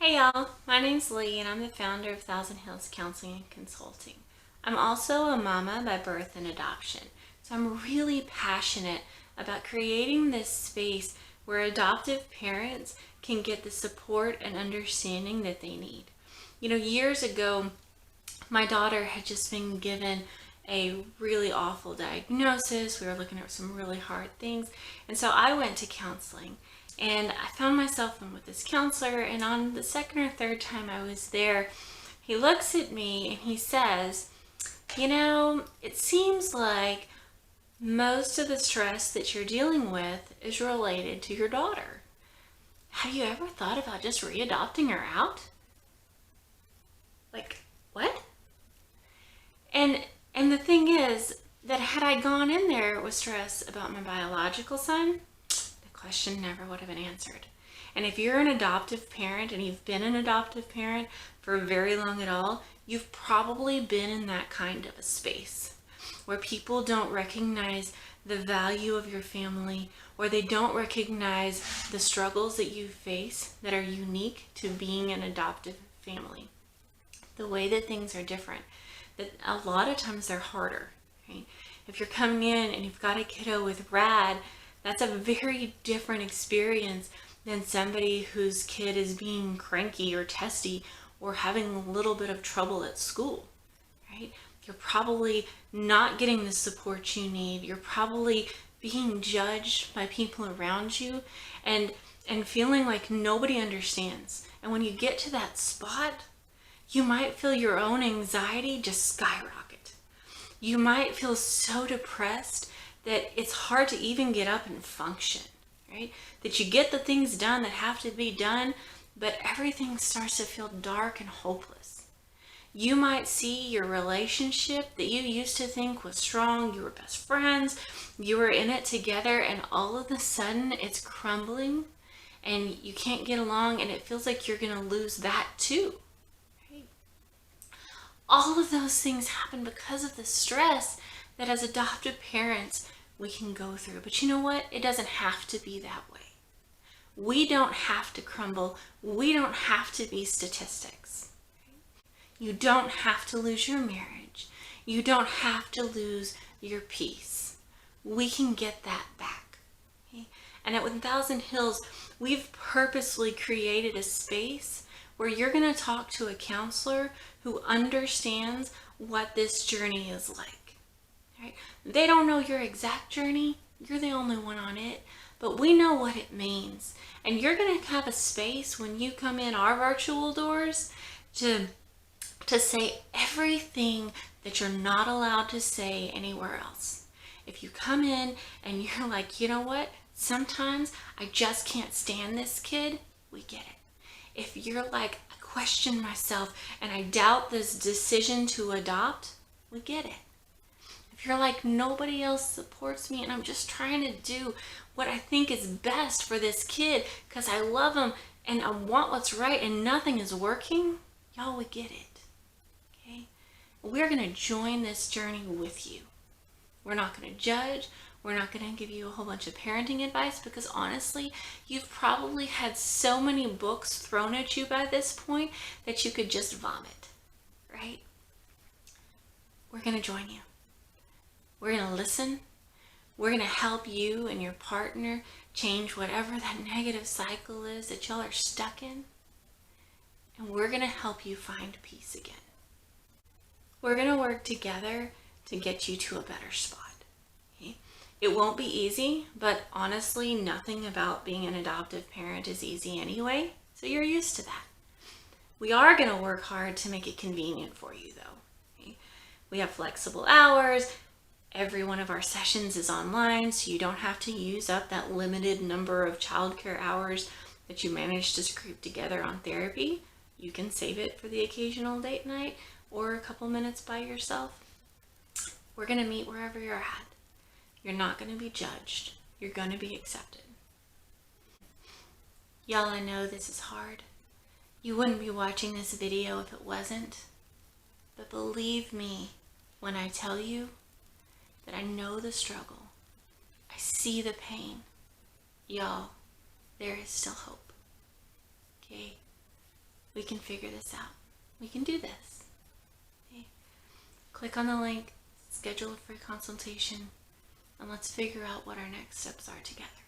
Hey y'all, my name's Lee and I'm the founder of Thousand Hills Counseling and Consulting. I'm also a mama by birth and adoption, so I'm really passionate about creating this space where adoptive parents can get the support and understanding that they need. Years ago, my daughter had just been given a really awful diagnosis. We were looking at some really hard things. And so I went to counseling and I found myself in with this counselor. And on the second or third time I was there, he looks at me and he says, it seems like most of the stress that you're dealing with is related to your daughter. Have you ever thought about just readopting her out? Like, what? And the thing is that had I gone in there with stress about my biological son, the question never would have been answered. And if you're an adoptive parent and you've been an adoptive parent for very long at all, you've probably been in that kind of a space where people don't recognize the value of your family, or they don't recognize the struggles that you face that are unique to being an adoptive family. The way that things are different, that a lot of times they're harder, right? If you're coming in and you've got a kiddo with RAD, that's a very different experience than somebody whose kid is being cranky or testy or having a little bit of trouble at school, right? You're probably not getting the support you need. You're probably being judged by people around you and feeling like nobody understands. And when you get to that spot, you might feel your own anxiety just skyrocket. You might feel so depressed that it's hard to even get up and function, right? That you get the things done that have to be done, but everything starts to feel dark and hopeless. You might see your relationship that you used to think was strong, you were best friends, you were in it together, and all of a sudden it's crumbling and you can't get along, and it feels like you're gonna lose that too. All of those things happen because of the stress that as adoptive parents we can go through. But you know what? It doesn't have to be that way. We don't have to crumble. We don't have to be statistics. You don't have to lose your marriage. You don't have to lose your peace. We can get that back. Okay? And at 1000 Hills, we've purposely created a space where you're going to talk to a counselor who understands what this journey is like. Right? They don't know your exact journey. You're the only one on it. But we know what it means. And you're going to have a space when you come in our virtual doors to say everything that you're not allowed to say anywhere else. If you come in and you're like, you know what? Sometimes I just can't stand this kid, we get it. If you're like, I question myself and I doubt this decision to adopt, we get it. If you're like, nobody else supports me and I'm just trying to do what I think is best for this kid because I love him and I want what's right and nothing is working, y'all, we get it. Okay? We're going to join this journey with you. We're not going to judge. We're not going to give you a whole bunch of parenting advice because honestly, you've probably had so many books thrown at you by this point that you could just vomit, right? We're going to join you. We're going to listen. We're going to help you and your partner change whatever that negative cycle is that y'all are stuck in. And we're going to help you find peace again. We're going to work together to get you to a better spot. It won't be easy, but honestly, nothing about being an adoptive parent is easy anyway, so you're used to that. We are going to work hard to make it convenient for you, though. Okay? We have flexible hours. Every one of our sessions is online, so you don't have to use up that limited number of childcare hours that you managed to scrape together on therapy. You can save it for the occasional date night or a couple minutes by yourself. We're going to meet wherever you're at. You're not going to be judged. You're going to be accepted. Y'all, I know this is hard. You wouldn't be watching this video if it wasn't. But believe me when I tell you that I know the struggle. I see the pain. Y'all, there is still hope. Okay? We can figure this out. We can do this. Okay? Click on the link, schedule a free consultation, and let's figure out what our next steps are together.